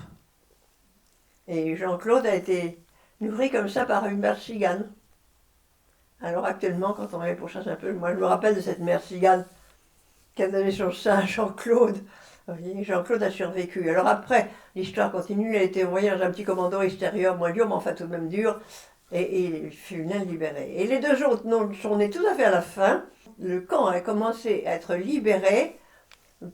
Et Jean-Claude a été nourri comme ça par une mère cigane. Alors, actuellement, quand on pour ça un peu, moi, je me rappelle de cette mère cigane qui a donné son sein à Jean-Claude. Jean-Claude a survécu. Alors après, l'histoire continue, il a été envoyé dans un petit commando extérieur, moins dur, mais enfin tout de même dur, et il fut libéré. Et les deux autres sont nés tout à fait à la fin. Le camp a commencé à être libéré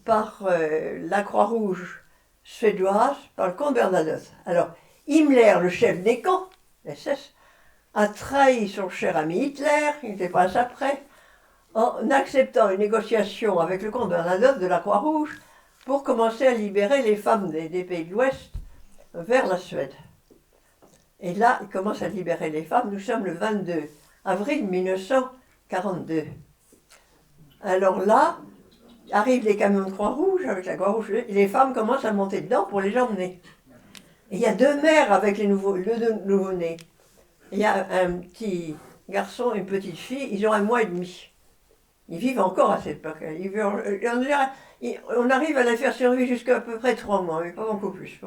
par la Croix-Rouge suédoise, par le comte Bernadotte. Alors, Himmler, le chef des camps, SS, a trahi son cher ami Hitler, il n'était pas après, en acceptant une négociation avec le comte Bernadotte de la Croix-Rouge pour commencer à libérer les femmes des pays de l'Ouest vers la Suède. Et là, il commence à libérer les femmes. Nous sommes le 22 avril 1942. Alors là, arrivent les camions de Croix-Rouge, avec la Croix-Rouge, et les femmes commencent à monter dedans pour les emmener. Et il y a 2 mères avec les nouveau-nés. Il y a un petit garçon et une petite fille, ils ont 1 mois et demi. Ils vivent encore à cette époque. On arrive à les faire survivre jusqu'à peu près 3 mois, mais pas beaucoup plus.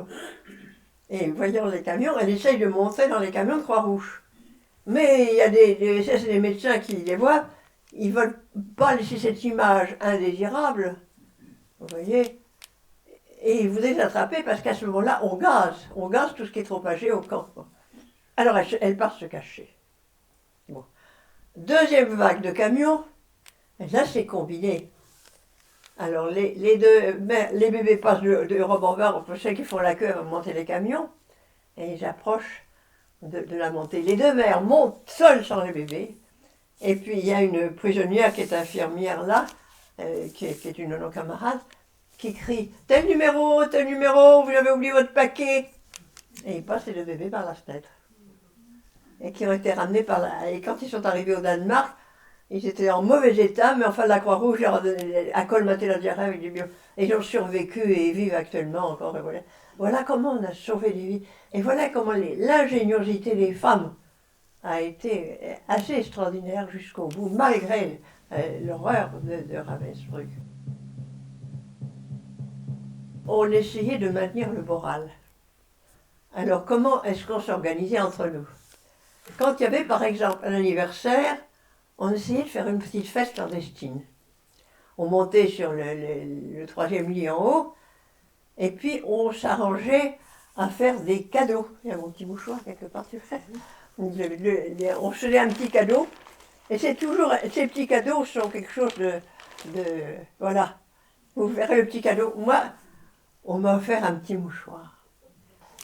Et voyant les camions, elle essaye de monter dans les camions de Croix-Rouge. Mais il y a des médecins qui les voient, ils ne veulent pas laisser cette image indésirable, vous voyez, et ils voudraient les attraper parce qu'à ce moment-là, on gaze tout ce qui est trop âgé au camp. Alors elle part se cacher. Bon. Deuxième vague de camions, et là c'est combiné. Alors les bébés passent de robe en bas, ceux qui font la queue vont monter les camions, et ils approchent de la montée. Les 2 mères montent seules sans les bébés, et puis il y a une prisonnière qui est infirmière là, qui est une de nos camarades, qui crie « tel numéro, vous avez oublié votre paquet !» Et ils passent les 2 bébés par la fenêtre. Et qui ont été ramenés par là. Et quand ils sont arrivés au Danemark, ils étaient en mauvais état, mais enfin la Croix-Rouge leur a colmaté la diarrhée avec du bio. Et ils ont survécu et ils vivent actuellement encore. Et voilà. Voilà comment on a sauvé des vies. Et voilà comment l'ingéniosité des femmes a été assez extraordinaire jusqu'au bout, malgré l'horreur de Ravensbrück. On essayait de maintenir le moral. Alors comment est-ce qu'on s'organisait entre nous? Quand il y avait par exemple un anniversaire, on essayait de faire une petite fête clandestine. On montait sur le 3e lit en haut, et puis on s'arrangeait à faire des cadeaux. Il y a mon petit mouchoir quelque part, tu fais. On faisait un petit cadeau, et c'est toujours, ces petits cadeaux sont quelque chose voilà, vous verrez le petit cadeau. Moi, on m'a offert un petit mouchoir.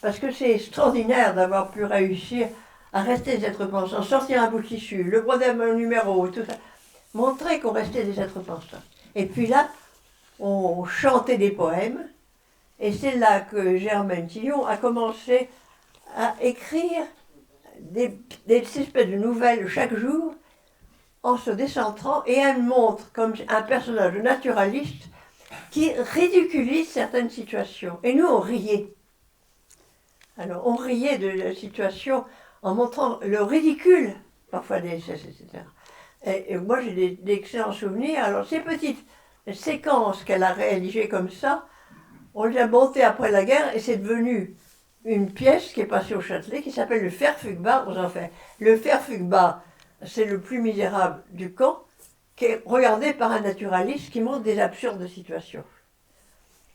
Parce que c'est extraordinaire d'avoir pu réussir à rester des êtres pensants, sortir un bout de tissu, le broder un numéro, tout ça, montrer qu'on restait des êtres pensants. Et puis là, on chantait des poèmes, et c'est là que Germaine Tillon a commencé à écrire des espèces de nouvelles chaque jour, en se décentrant, et elle montre comme un personnage naturaliste qui ridiculise certaines situations. Et nous, on riait. Alors, on riait de la situation en montrant le ridicule, parfois des SS, etc. Et moi, j'ai d'excellents souvenirs. Alors, ces petites séquences qu'elle a réalisées comme ça, on les a montées après la guerre, et c'est devenu une pièce qui est passée au Châtelet, qui s'appelle le Verfügbar aux Enfers. Le Verfügbar, c'est le plus misérable du camp, qui est regardé par un naturaliste qui montre des absurdes situations.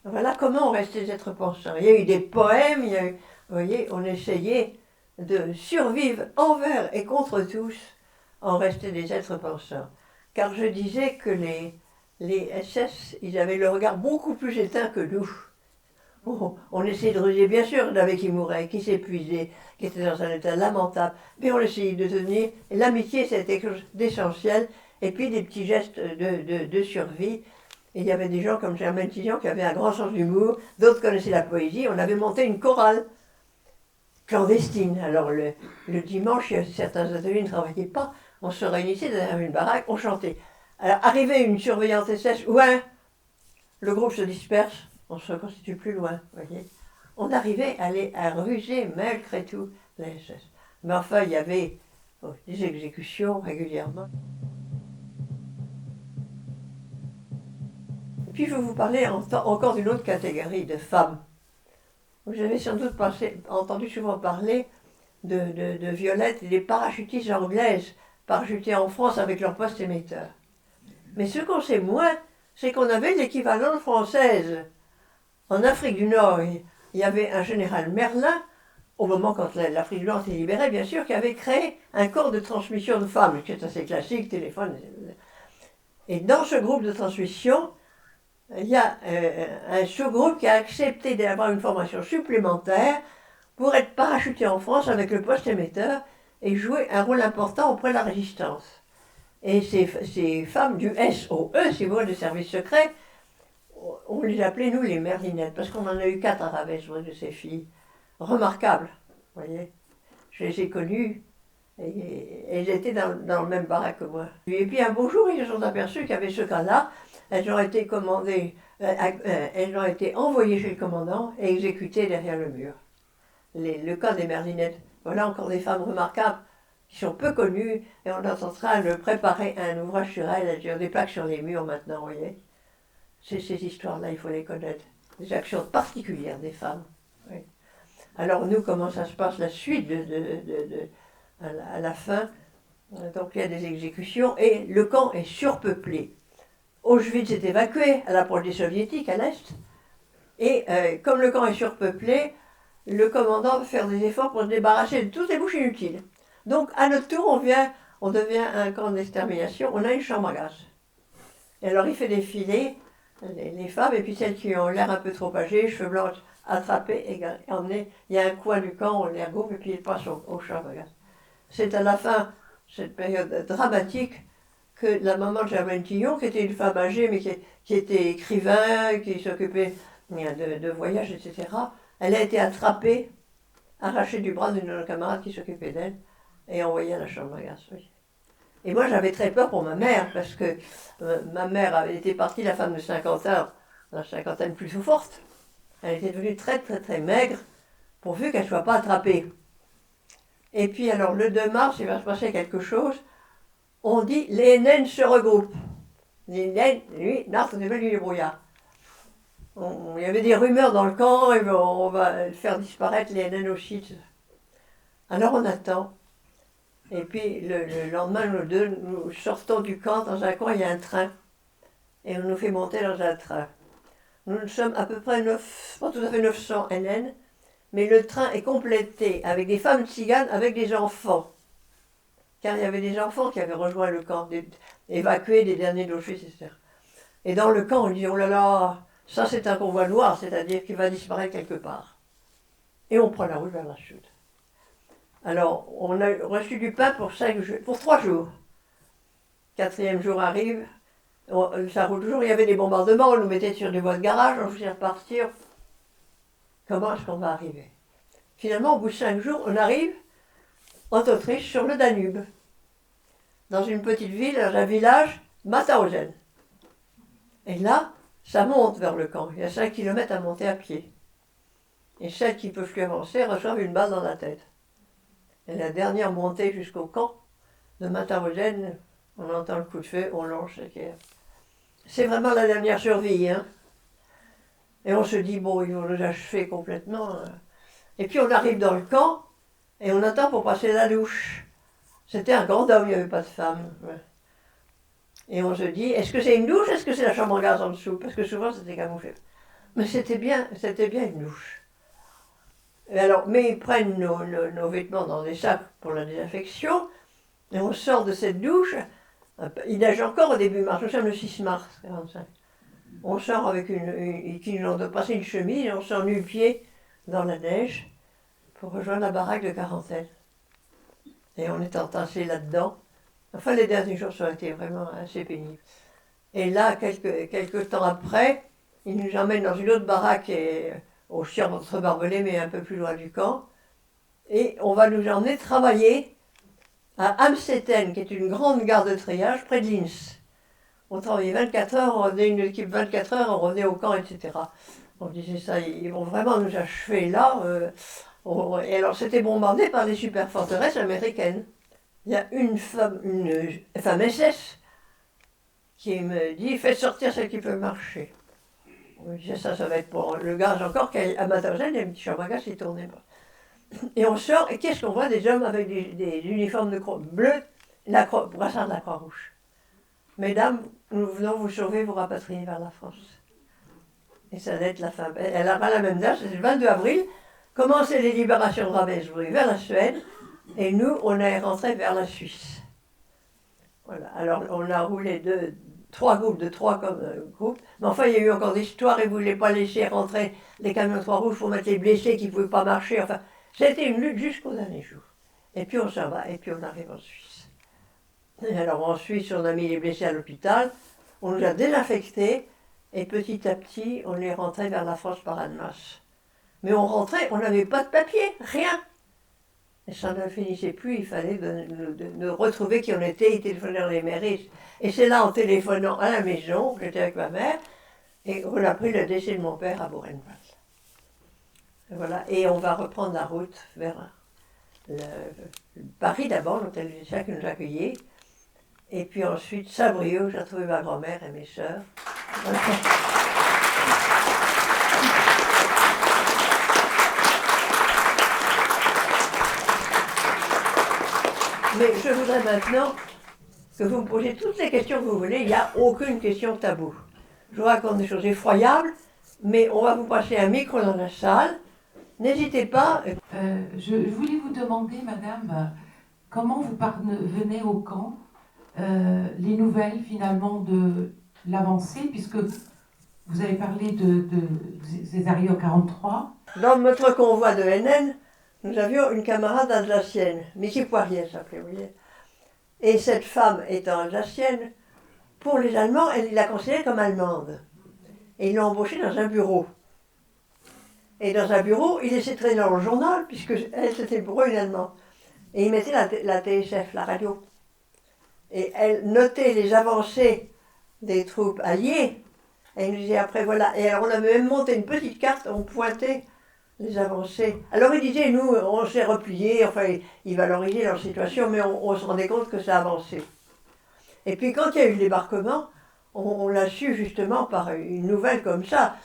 Voilà comment on restait des êtres pensants. Il y a eu des poèmes, il y a eu, vous voyez, on essayait de survivre envers et contre tous en restait des êtres pensants. Car je disais que les SS, ils avaient le regard beaucoup plus éteint que nous. On essayait de ruser, bien sûr, il y en avait qui mouraient, qui s'épuisaient, qui étaient dans un état lamentable, mais on essayait de tenir. L'amitié, c'était quelque chose d'essentiel, et puis des petits gestes de survie. Et il y avait des gens comme Germaine Tillon qui avaient un grand sens d'humour, d'autres connaissaient la poésie. On avait monté une chorale clandestine. Alors le dimanche, certains ateliers ne travaillaient pas, on se réunissait derrière une baraque, on chantait. Alors arrivait une surveillante SS, ouais, le groupe se disperse, on se constitue plus loin, voyez. On arrivait à ruser malgré tout les SS. Mais enfin, il y avait des exécutions régulièrement. Et puis je vais vous parler encore d'une autre catégorie de femmes. Vous avez sans doute entendu souvent parler de Violette et des parachutistes anglaises, parachutées en France avec leur poste émetteur. Mais ce qu'on sait moins, c'est qu'on avait l'équivalent française. En Afrique du Nord, il y avait un général Merlin, au moment quand l'Afrique du Nord s'est libérée, bien sûr, qui avait créé un corps de transmission de femmes, qui est assez classique, téléphone. Et dans ce groupe de transmission, il y a un sous-groupe qui a accepté d'avoir une formation supplémentaire pour être parachuté en France avec le poste émetteur et jouer un rôle important auprès de la résistance. Et ces femmes du SOE, si vous voulez, des services secrets, on les appelait, nous, les Merlinettes, parce qu'on en a eu 4 à Ravès, de ces filles. Remarquables, vous voyez. Je les ai connues, et elles étaient dans le même baraque que moi. Et puis un beau jour, ils se sont aperçus qu'il y avait ce cas-là. Elles ont été commandées, elles ont été envoyées chez le commandant et exécutées derrière le mur. Le cas des Merlinettes. Voilà encore des femmes remarquables qui sont peu connues, et on est en train de préparer un ouvrage sur elles, elles ont des plaques sur les murs maintenant, vous voyez. Ces histoires-là, il faut les connaître. Des actions particulières des femmes. Oui. Alors nous, comment ça se passe, la suite à la fin? Donc il y a des exécutions, et le camp est surpeuplé. Auschwitz est évacué à l'approche des soviétiques à l'est, et comme le camp est surpeuplé, le commandant veut faire des efforts pour se débarrasser de toutes les bouches inutiles. Donc à notre tour, on devient un camp d'extermination, on a une chambre à gaz. Et alors il fait défiler les femmes, et puis celles qui ont l'air un peu trop âgées, cheveux blancs, attrapées et emmenées. Il y a un coin du camp, on les regroupe, et puis ils passent aux chambres à gaz. C'est à la fin, cette période dramatique, que la maman de Germaine Tillon, qui était une femme âgée, mais qui était écrivain, qui s'occupait de voyages, etc., elle a été attrapée, arrachée du bras d'une camarade qui s'occupait d'elle, et envoyée à la chambre à gaz. Oui. Et moi, j'avais très peur pour ma mère, parce que ma mère avait été partie, la femme de 50 ans, la cinquantaine plus forte. Elle était devenue très, très, très maigre, pourvu qu'elle ne soit pas attrapée. Et puis, alors, le 2 mars, il va se passer quelque chose. On dit les naines se regroupent. Les naines, lui, Nartre de Belle, du brouillard. Il y avait des rumeurs dans le camp, et on va faire disparaître les naines aussi. Alors on attend. Et puis le lendemain, nous sortons du camp, dans un coin, il y a un train. Et on nous fait monter dans un train. Nous sommes à peu près pas tout à fait 900 NN, mais le train est complété avec des femmes tziganes, avec des enfants. Car il y avait des enfants qui avaient rejoint le camp, évacués des derniers d'Auschwitz, etc. Et dans le camp, on dit, oh là là, ça c'est un convoi noir, c'est-à-dire qu'il va disparaître quelque part. Et on prend la route vers la chute. Alors, on a reçu du pain pour 3 jours. 4e jour arrive, ça roule toujours, il y avait des bombardements, on nous mettait sur des voies de garage, on faisait repartir. Comment est-ce qu'on va arriver? Finalement, au bout de 5 jours, on arrive en Autriche, sur le Danube, dans une petite ville, dans un village, Mauthausen. Et là, ça monte vers le camp. Il y a 5 km à monter à pied. Et celles qui ne peuvent plus avancer reçoivent une balle dans la tête. Et la dernière montée jusqu'au camp de Mauthausen, on entend le coup de feu, on longe cette guerre. C'est vraiment la dernière survie, hein. Et on se dit, bon, ils vont nous achever complètement. Et puis on arrive dans le camp, et on attend pour passer la douche. C'était un grand homme, il n'y avait pas de femme. Et on se dit, est-ce que c'est une douche, est-ce que c'est la chambre en gaz en dessous? Parce que souvent c'était camouflé. Mais c'était bien une douche. Et alors, mais ils prennent nos vêtements dans des sacs pour la désinfection, et on sort de cette douche. Il neige encore au début mars, nous sommes le 6 mars 1945. On sort avec qui nous ont passé une chemise, et on sort nu-pied dans la neige pour rejoindre la baraque de quarantaine. Et on est entassés là-dedans. Enfin, les derniers jours, ça a été vraiment assez pénible. Et là, quelques temps après, ils nous emmènent dans une autre baraque, aussi entre Barbelés, mais un peu plus loin du camp. Et on va nous emmener travailler à Amstetten, qui est une grande gare de triage, près de Linz. On travaillait 24 heures, on revenait une équipe 24 heures, on revenait au camp, etc. On disait ça, ils vont vraiment nous achever là. Et alors, c'était bombardé par les super forteresses américaines. Il y a une femme SS, qui me dit, faites sortir celle qui peut marcher. On disait ça va être pour le gaz encore, qu'à Mauthausen, il y a une petite chambre à gaz qui ne tournait pas. Et on sort, et qu'est-ce qu'on voit? Des hommes avec des uniformes de bleu, brassard de la Croix-Rouge. Mesdames, nous venons vous sauver, vous rapatrier vers la France. Et ça va être la fin. Elle n'a pas la même date, c'est le 22 avril, commençaient les libérations de Ravensbrück vers la Suède, et nous, on est rentrés vers la Suisse. Voilà, alors on a roulé 3 groupes, de 3 groupes, mais enfin il y a eu encore des histoires, ils ne voulaient pas laisser rentrer les camions Croix-Rouge pour mettre les blessés qui ne pouvaient pas marcher, enfin, c'était une lutte jusqu'au dernier jour. Et puis on s'en va, et puis on arrive en Suisse. Et alors en Suisse, on a mis les blessés à l'hôpital, on nous a désinfectés, et petit à petit, on est rentré vers la France par Annemasse. Mais on rentrait, on n'avait pas de papier, rien. Et ça ne finissait plus, il fallait de retrouver qui on était, il téléphonait dans les mairies. Et c'est là, en téléphonant à la maison, j'étais avec ma mère, et on a pris le décès de mon père à Buchenwald. Voilà, et on va reprendre la route vers Paris d'abord, l'hôtel du Chat qui nous accueillait, et puis ensuite Saint-Brieuc, j'ai retrouvé ma grand-mère et mes sœurs. Mais je voudrais maintenant que vous me posiez toutes les questions que vous voulez, il n'y a aucune question taboue. Je vous raconte des choses effroyables, mais on va vous passer un micro dans la salle. N'hésitez pas. Je voulais vous demander, madame, comment vous venez au camp, les nouvelles finalement de l'avancée, puisque vous avez parlé de Césario 43. Dans notre convoi de NN, nous avions une camarade alsacienne, Mickey Poirier s'appelait, vous voyez. Et cette femme étant alsacienne, pour les Allemands, elle la considérait comme allemande. Et ils l'ont embauchée dans un bureau. Et dans un bureau, il laissait traîner dans le journal, puisque elle, c'était pour eux une allemande. Et il mettait la TSF, la radio. Et elle notait les avancées des troupes alliées. Et il nous disait après, voilà. Et alors on avait même monté une petite carte, on pointait les avancées. Alors il disait, nous, on s'est repliés, enfin, il valorisait leur situation, mais on se rendait compte que ça avançait. Et puis quand il y a eu le débarquement, on l'a su justement par une nouvelle comme ça.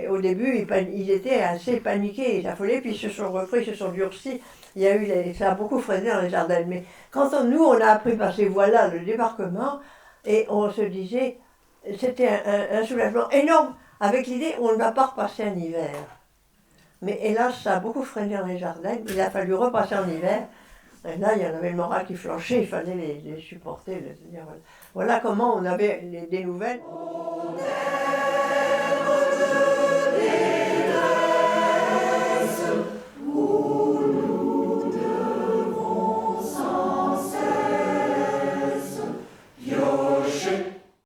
Au début, ils étaient assez paniqués, affolés, puis ils se sont repris, ils se sont durcis. Il y a eu ça a beaucoup freiné dans les Ardennes. Mais quand nous, on a appris par ces voies-là le débarquement, et on se disait, c'était un soulagement énorme, avec l'idée, on ne va pas repasser un hiver. Mais hélas, ça a beaucoup freiné dans les Ardennes, il a fallu repasser en hiver. Et là, il y en avait le moral qui flanchait, il fallait les supporter. Voilà comment on avait des nouvelles.